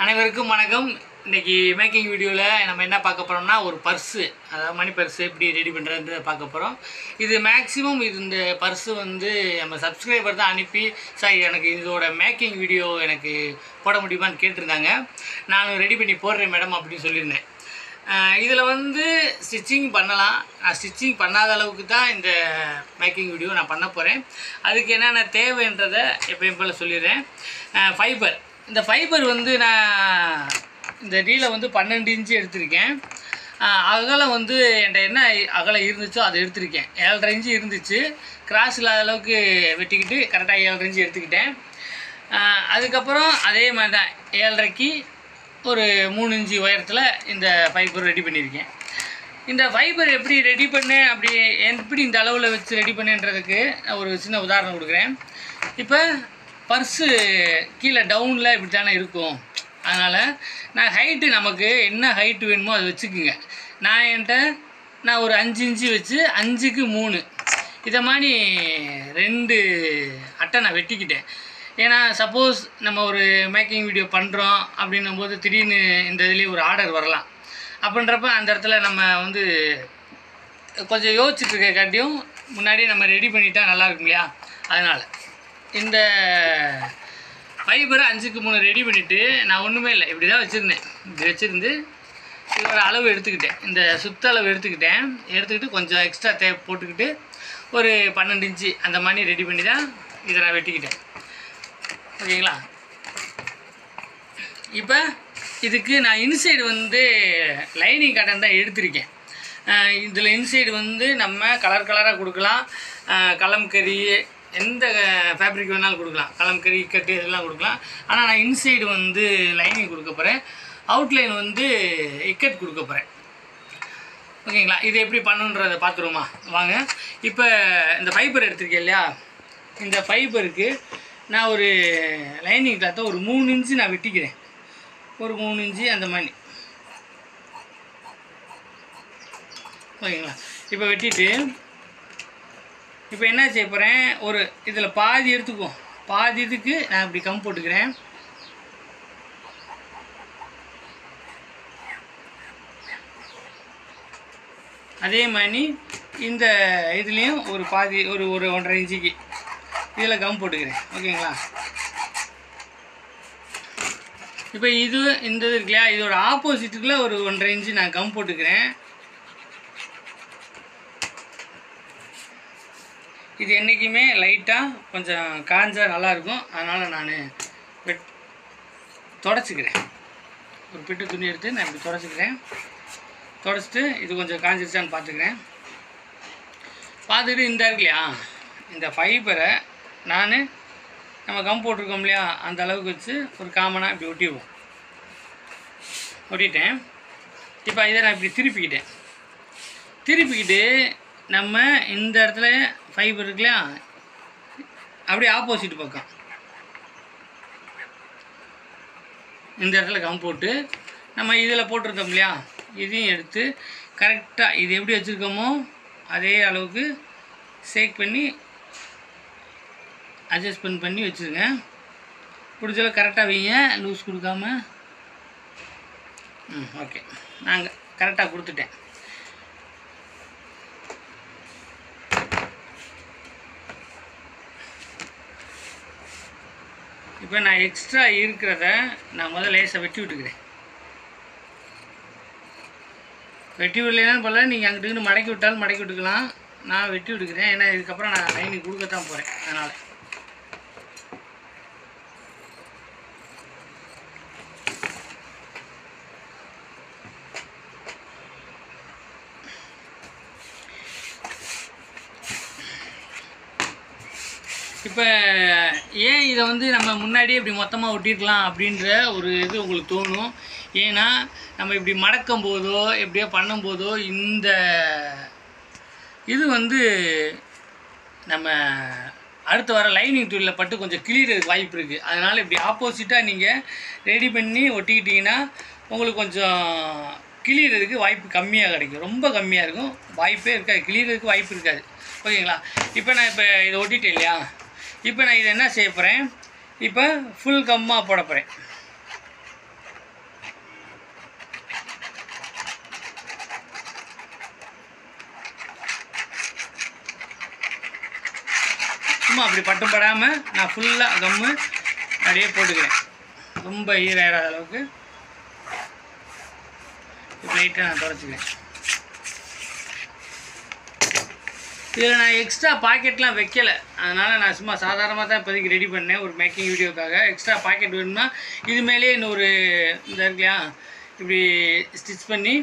அனைவருக்கும் வணக்கம். இன்றைக்கி மேக்கிங் வீடியோவில் நம்ம என்ன பார்க்க போகிறோம்னா, ஒரு பர்ஸு, அதாவது மணி பர்ஸு எப்படி ரெடி பண்ணுறதுன்றதை பார்க்க போகிறோம். இது மேக்ஸிமம் இந்த பர்ஸு வந்து நம்ம சப்ஸ்கிரைபர் தான் அனுப்பி, சார் எனக்கு இதோட மேக்கிங் வீடியோ எனக்கு போட முடியுமான்னு கேட்டிருந்தாங்க. நான் ரெடி பண்ணி போடுறேன் மேடம் அப்படின்னு சொல்லியிருந்தேன். இதில் வந்து ஸ்டிச்சிங் பண்ணலாம். நான் ஸ்டிச்சிங் பண்ணாத அளவுக்கு தான் இந்த மேக்கிங் வீடியோ நான் பண்ண போகிறேன். அதுக்கு என்னென்ன தேவைன்றதை எப்பயும் போல் சொல்லிடுறேன். ஃபைபர், இந்த ஃபைபர் வந்து நான் இந்த ரீலை வந்து 12 இன்ச்சு எடுத்திருக்கேன். அகலம் வந்து என்கிட்ட என்ன அகலம் இருந்துச்சோ அதை எடுத்திருக்கேன். 7.5 இன்ச்சு இருந்துச்சு. கிராஸ் இல்லாத அளவுக்கு வெட்டிக்கிட்டு கரெக்டாக 7.5 இன்ச்சு எடுத்துக்கிட்டேன். அதுக்கப்புறம் அதே மாதிரி தான் 7.5க்கு ஒரு 3 இன்ச்சு உயரத்தில் இந்த ஃபைபர் ரெடி பண்ணியிருக்கேன். இந்த ஃபைபர் எப்படி ரெடி பண்ணேன், எப்படி இந்த அளவில் வச்சு ரெடி பண்ணேன்றதுக்கு ஒரு சின்ன உதாரணம் கொடுக்குறேன். இப்போ பர்ஸு கீழே டவுனில் இப்படி தானே இருக்கும். அதனால் நான் ஹைட்டு நமக்கு என்ன ஹைட்டு வேணுமோ அதை வச்சுக்குங்க. நான் ஒரு 5 இன்ச்சு வச்சு 5க்கு 3 இதை மாதிரி 2 அட்டை நான் வெட்டிக்கிட்டேன். ஏன்னா சப்போஸ் நம்ம ஒரு மேக்கிங் வீடியோ பண்ணுறோம் அப்படின்னும் போது திடீர்னு இந்த இதுலேயே ஒரு ஆர்டர் வரலாம். அப்படின்றப்ப அந்த இடத்துல நம்ம வந்து கொஞ்சம் யோசிச்சுட்டு காட்டியும் முன்னாடியே நம்ம ரெடி பண்ணிட்டா நல்லாயிருக்கும் இல்லையா. அதனால் இந்த ஃபைபரை 5க்கு 3 ரெடி பண்ணிவிட்டு நான் ஒன்றுமே இல்லை, இப்படி தான் வச்சுருந்தேன். இப்படி வச்சுருந்து இதோட அளவு எடுத்துக்கிட்டேன், இந்த சுத்த அளவு எடுத்துக்கிட்டு கொஞ்சம் எக்ஸ்ட்ரா போட்டுக்கிட்டு ஒரு 12 இன்ச்சு அந்த மாதிரி ரெடி பண்ணி தான் இதை நான் வெட்டிக்கிட்டேன். ஓகேங்களா. இப்போ இதுக்கு நான் இன்சைடு வந்து லைனிங் காட்டன் தான் எடுத்திருக்கேன். இதில் இன்சைடு வந்து நம்ம கலராக கொடுக்கலாம். கலம்கரி எந்த ஃபேப்ரிக் வேணாலும் கொடுக்கலாம். கலம்கரி கட்டு இதெல்லாம் கொடுக்கலாம். ஆனால் நான் இன்சைடு வந்து லைனிங் கொடுக்க போகிறேன். அவுட்லைன் வந்து இக்கட் கொடுக்க போகிறேன். ஓகேங்களா. இது எப்படி பண்ணுன்றதை பார்த்துருவோமா வாங்க. இப்போ இந்த ஃபைபர் எடுத்திருக்கேன் இல்லையா, இந்த ஃபைபருக்கு நான் ஒரு லைனிங் கிளாத்தை ஒரு 3 இன்ச்சு நான் வெட்டிக்கிறேன். ஒரு 3 இன்ச்சு அந்த மாதிரி. ஓகேங்களா. இப்போ வெட்டிட்டு இப்போ என்ன செய்ய போகிறேன், ஒரு இதில் பாதி எடுத்துக்குவோம். பாதி இதுக்கு நான் இப்படி கம் போட்டுக்கிறேன். அதே மாதிரி இந்த இதுலேயும் ஒரு பாதி ஒரு 1.5 இன்ச்சுக்கு இதில் கம் போட்டுக்கிறேன். ஓகேங்களா. இப்போ இது இந்த இது இருக்கு இல்லையா, இதோட ஆப்போசிட்டுக்குள்ள ஒரு 1.5 இன்ச்சு நான் கம் போட்டுக்கிறேன். இது என்றைக்குமே லைட்டாக கொஞ்சம் காஞ்சால் நல்லாயிருக்கும். அதனால் நான் தொடச்சிக்கிறேன். ஒரு பிட்டு துணி எடுத்து நான் இப்படி தொடச்சிக்கிறேன். தொடச்சிட்டு இது கொஞ்சம் காஞ்சிருச்சான்னு பார்த்துக்கிறேன். பார்த்துக்கிட்டு இந்த இருக்கு இல்லையா, இந்த ஃபைபரை நம்ம கம் போட்டிருக்கோம் இல்லையா, அந்த அளவுக்கு வச்சு ஒரு காமனாக இப்படி ஒட்டிட்டேன். இப்போ இதை நான் இப்படி திருப்பிக்கிட்டு நம்ம இந்த இடத்துல ஃபைபர் இருக்கு இல்லையா, அப்படியே ஆப்போசிட் பக்கம் இந்த இடத்துல கம் போட்டு நம்ம இதில் போட்டிருந்தோம் இல்லையா, இதையும் எடுத்து கரெக்டாக இது எப்படி வச்சுருக்கோமோ அதே அளவுக்கு ஷேக் பண்ணி அட்ஜஸ்ட்மெண்ட் பண்ணி வச்சுருங்க. பிடிச்சளவு கரெக்டாக வைங்க, லூஸ் கொடுக்காம. ஓகே, நாங்கள் கரெக்டாக கொடுத்துட்டேன். இப்போ நான் எக்ஸ்ட்ரா இருக்கிறத நான் முதல்ல லேசாக வெட்டி விட்டுக்கிறேன். வெட்டி விடலைன்னு போல நீங்கள் அங்கிட்டு மடக்கி விட்டாலும் மடக்கி விட்டுக்கலாம். நான் வெட்டி விட்டுக்கிறேன். ஏன்னா இதுக்கப்புறம் நான் லைனிங் கொடுக்கத்தான் போகிறேன். அதனால் இப்போ ஏன் இதை வந்து நம்ம முன்னாடியே இப்படி மொத்தமாக ஒட்டிருக்கலாம் அப்படின்ற ஒரு இது உங்களுக்கு தோணும். ஏன்னா நம்ம இப்படி மடக்கும் போதோ எப்படியோ பண்ணும்போதோ இந்த இது வந்து நம்ம அடுத்து வர லைனிங் துணியில் பட்டு கொஞ்சம் கிளியறதுக்கு வாய்ப்பு இருக்குது. அதனால் இப்படி ஆப்போசிட்டாக நீங்கள் ரெடி பண்ணி ஒட்டிக்கிட்டிங்கன்னா உங்களுக்கு கொஞ்சம் கிளியறதுக்கு வாய்ப்பு கம்மியாக கிடைக்கும். ரொம்ப கம்மியாக இருக்கும், வாய்ப்பே இருக்காது, கிளியறதுக்கு வாய்ப்பு இருக்காது. ஓகேங்களா. இப்போ நான் இதை ஒட்டிட்டேன் இல்லையா, இப்போ நான் இதை என்ன செய்ய போகிறேன், இப்போ ஃபுல் கம்மாக போட போகிறேன். சும்மா அப்படி பட்டும் படாமல் நான் ஃபுல்லாக கம்மு அப்படியே போட்டுக்கிறேன். ரொம்ப ஈராத அளவுக்கு லைட்டாக நான் தொடச்சிக்கிறேன். இதில் நான் எக்ஸ்ட்ரா பாக்கெட்லாம் வைக்கலை, அதனால் நான் சும்மா சாதாரணமாக தான் இப்போதைக்கு ரெடி பண்ணேன் ஒரு மேக்கிங் வீடியோக்காக. எக்ஸ்ட்ரா பாக்கெட் வேணும்னா இது மேலே இன்னொரு இந்த இருக்குல்லையா, இப்படி ஸ்டிச் பண்ணி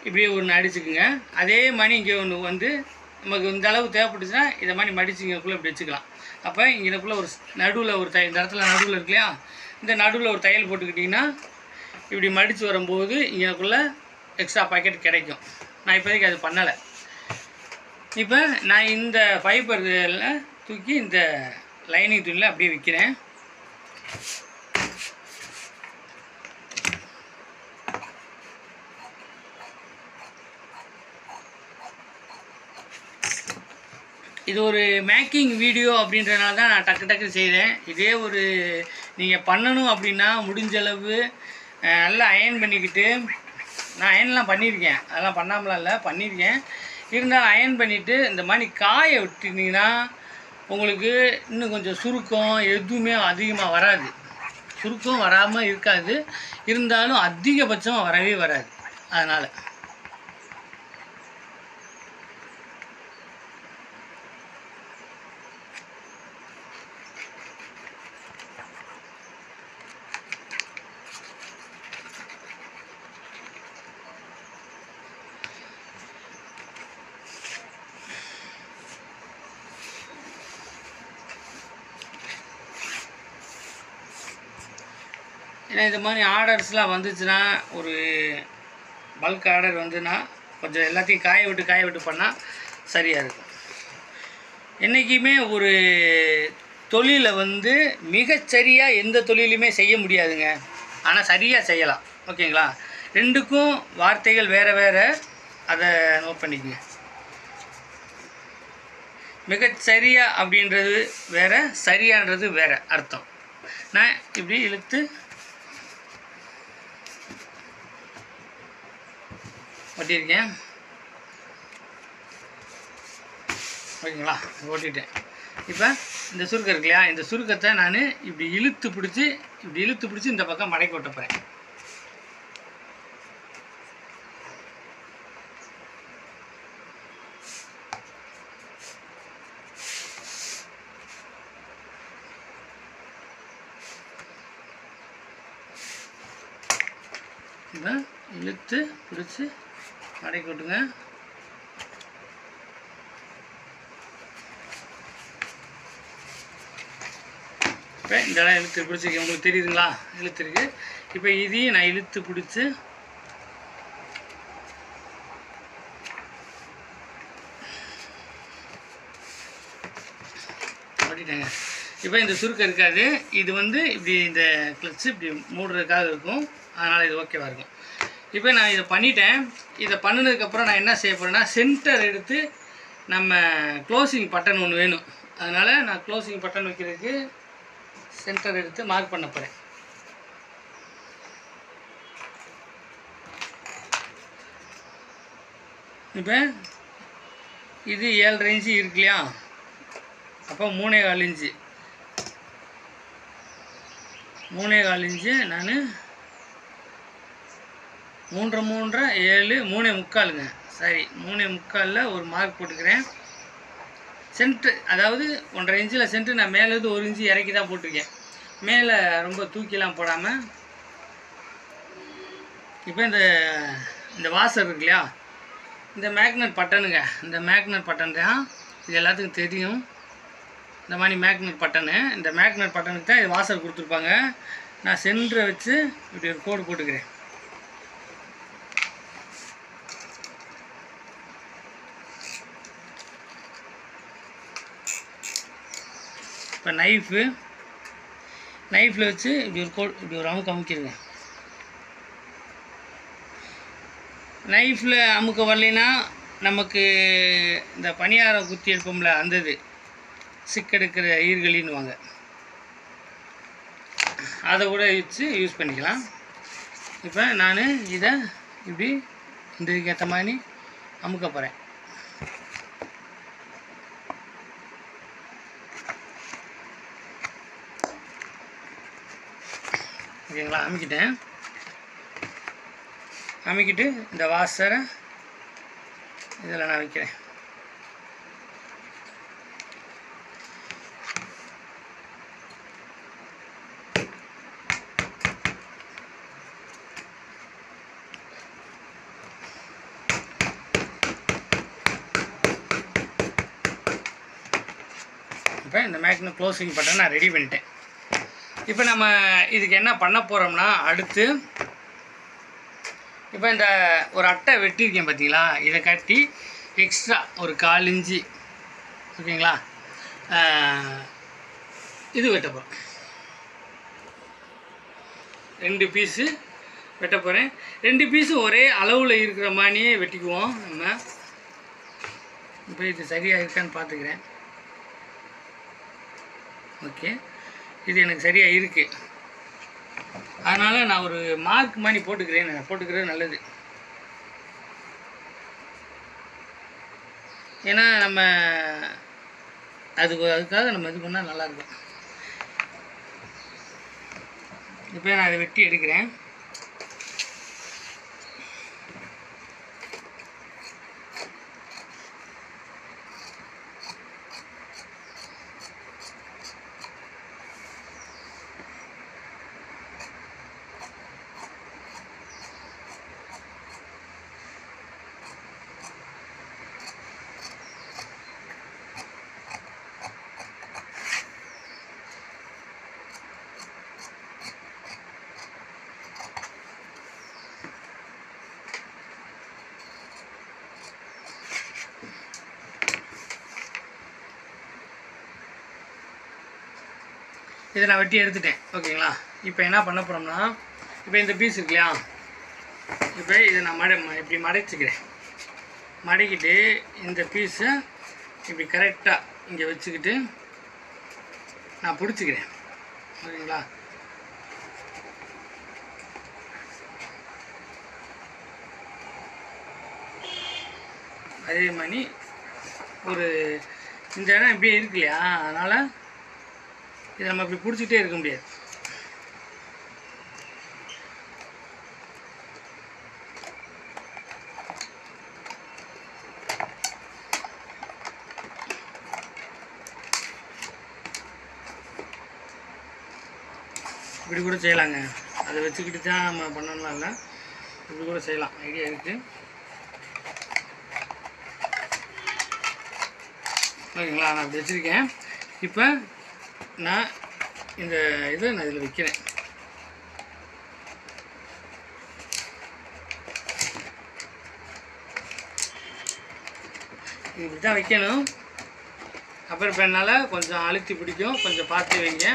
இப்படியே ஒன்று அடிச்சுக்குங்க. அதே மாதிரி இங்கே ஒன்று வந்து நமக்கு இந்த அளவு தேவைப்பட்டுச்சுன்னா இதை மாதிரி மடித்து இங்கேக்குள்ளே இப்படி வச்சுக்கலாம். அப்போ இங்கேக்குள்ளே ஒரு நடுவில் ஒரு இந்த இடத்துல நடுவில் இருக்கு இல்லையா, இந்த நடுவில் ஒரு தையல் போட்டுக்கிட்டிங்கன்னா இப்படி மடித்து வரும்போது இங்கேக்குள்ளே எக்ஸ்ட்ரா பாக்கெட் கிடைக்கும். நான் இப்போதைக்கு அது பண்ணலை. இப்போ நான் இந்த ஃபைபரில் தூக்கி இந்த லைனிங் துணியில் அப்படியே வைக்கிறேன். இது ஒரு மேக்கிங் வீடியோ அப்படின்றனால தான் நான் டக்கு டக்கு செய்கிறேன். இதே ஒரு நீங்கள் பண்ணணும் அப்படின்னா முடிஞ்சளவு நல்லா அயன் பண்ணிக்கிட்டு, நான் அயன்லாம் பண்ணியிருக்கேன், அதெல்லாம் பண்ணாமலாம் இல்லை, பண்ணியிருக்கேன். இருந்தாலும் அயன் பண்ணிவிட்டு இந்த மாதிரி காய விட்டுட்டிங்கன்னா உங்களுக்கு இன்னும் கொஞ்சம் சுருக்கம் எதுவுமே அதிகமாக வராது. சுருக்கம் வராமல் இருக்காது, இருந்தாலும் அதிகபட்சமாக வரவே வராது. அதனால் ஏன்னா இந்த மாதிரி ஆர்டர்ஸ்லாம் வந்துச்சுன்னா, ஒரு பல்க் ஆர்டர் வந்துன்னா கொஞ்சம் எல்லாத்தையும் காய விட்டு பண்ணால் சரியாக இருக்கும். என்றைக்குமே ஒரு தொழிலை வந்து மிகச்சரியாக எந்த தொழிலுமே செய்ய முடியாதுங்க, ஆனால் சரியாக செய்யலாம். ஓகேங்களா? ரெண்டுக்கும் வார்த்தைகள் வேறு வேறு, அதை நோட் பண்ணிக்கங்க. மிகச்சரியாக அப்படின்றது வேறு, சரியான்றது வேறு அர்த்தம். நான் இப்படி இழுத்து ஒட்டியிருக்கேன். ஓகேங்களா? ஓட்டிட்டேன். இப்போ இந்த சுருக்கம் இருக்கு இல்லையா, இந்த சுருக்கத்தை நான் இப்படி இழுத்து பிடிச்சி இந்த பக்கம் மடக்கி ஓட்ட போகிறேன். இப்போ இழுத்து பிடிச்சி மடக்கி விட்டுங்க. இப்போ இந்த இடம் இழுத்து பிடிச்சிருக்கேன், உங்களுக்கு தெரியுதுங்களா? இழுத்துருக்கு. இப்போ இதையும் நான் இழுத்து பிடிச்சி ஓட்டிட்டேங்க. இப்போ இந்த சுருக்கம் இருக்காது, இது வந்து இப்படி இந்த கிளச்சு இப்படி மூடுறதுக்காக இருக்கும், அதனால் இது ஓகேவாக இருக்கும். இப்போ நான் இதை பண்ணிட்டேன். இதை பண்ணினதுக்கப்புறம் நான் என்ன செய்ய போகிறேன்னா, சென்டர் எடுத்து நம்ம க்ளோசிங் பட்டன் ஒன்று வேணும், அதனால் நான் க்ளோசிங் பட்டன் வைக்கிறதுக்கு சென்டர் எடுத்து மார்க் பண்ண போகிறேன். இப்போ இது 7.5 இன்ச்சு இருக்கு இல்லையா, அப்போ 3.25 இன்ச்சு, 3.25 இன்ச்சு நான் 3 7 3.25ங்க. சரி, 3.25 ஒரு மார்க் போட்டுக்கிறேன். சென்ட்ரு, அதாவது 1.5 இன்ச்சில் சென்ட்ரு நான் மேலேருந்து 1 இன்ச்சு இறக்கி தான் போட்டிருக்கேன், மேலே ரொம்ப தூக்கிலாம் போடாமல். இப்போ இந்த வாசர் இருக்கு இல்லையா, இந்த மேக்னெட் பட்டனுங்க, இந்த மேக்னெட் பட்டன் தான் இது எல்லாத்துக்கும் தெரியும். இந்த மாதிரி மேக்னெட் பட்டனு, இந்த மேக்னெட் பட்டனுக்கு தான் இது வாசர் கொடுத்துருப்பாங்க. நான் சென்டரை வச்சு இப்படி ஒரு கோடு போட்டுக்கிறேன். இப்போ நைஃப்பில் வச்சு இப்படி ஒரு கோடு, இப்படி ஒரு அமுக்கு அமுக்கிடுங்க. நைஃப்பில் அமுக்க வரலைன்னா நமக்கு இந்த பணியாரம் குத்தி எடுப்போம்ல, அந்த இது சிக்கெடுக்கிற ஈர்களின்னுவாங்க, அதை கூட வச்சு யூஸ் பண்ணிக்கலாம். இப்போ நான் இதை இப்படி இந்த இதுக்கு ஏற்ற மாதிரி அமுக்க போகிறேன். ஓகேங்களா? அமுக்கிட்டு இந்த வாஷரை இதில் நான் வைக்கிறேன். இப்போ இந்த மேக்னட் க்ளோசிங் பட்டன் நான் ரெடி பண்ணிட்டேன். இப்போ நம்ம இதுக்கு என்ன பண்ண போகிறோம்னா, அடுத்து இப்போ இந்த ஒரு அட்டை வெட்டியிருக்கேன் பார்த்தீங்களா, இதை கட்டி எக்ஸ்ட்ரா ஒரு 1/4 இன்ச்சு ஓகேங்களா இது வெட்ட போகிறோம். 2 பீஸு வெட்ட போகிறேன். 2 பீஸும் ஒரே அளவில் இருக்கிற மாதிரியே வெட்டிக்குவோம் நம்ம. இப்போ இது சரியாக இருக்கான்னு பார்த்துக்கிறேன். ஓகே, இது எனக்கு சரியாக இருக்குது. அதனால் நான் ஒரு மார்க் மாதிரி போட்டுக்கிறது நல்லது. ஏன்னா நம்ம அதுக்காக நம்ம இது பண்ணால் நல்லாயிருக்கும். இப்போ நான் அதை வெட்டி எடுக்கிறேன். இதை நான் வெட்டி எடுத்துட்டேன். ஓகேங்களா? இப்போ என்ன பண்ண போகிறோம்னா, இப்போ இந்த பீஸ் இருக்கு இல்லையா, இப்போ இதை நான் இப்படி மடைச்சிக்கிறேன். மடக்கிட்டு இந்த பீஸை இப்படி கரெக்டாக இங்கே வச்சுக்கிட்டு நான் பிடிச்சிக்கிறேன். ஓகேங்களா? அதே மாதிரி ஒரு இந்த இடம் இப்படியே இருக்கு இல்லையா, அதனால் இதை நம்ம இப்படி பிடிச்சிட்டே இருக்க முடியாது. இப்படி கூட செய்யலாங்க. அதை வச்சுக்கிட்டு தான் நம்ம பண்ணணும்லாம் இல்லை, இப்படி கூட செய்யலாம். ஐடியா இருக்குது. ஓகேங்களா? நான் அப்படி வச்சுருக்கேன். இப்போ நான் இந்த இதை நான் இதில் வைக்கிறேன். இப்படி தான் வைக்கணும். அப்புறம் இப்போ என்னால் கொஞ்சம் அழுத்தி பிடிக்கும், கொஞ்சம் பார்த்து வைங்க.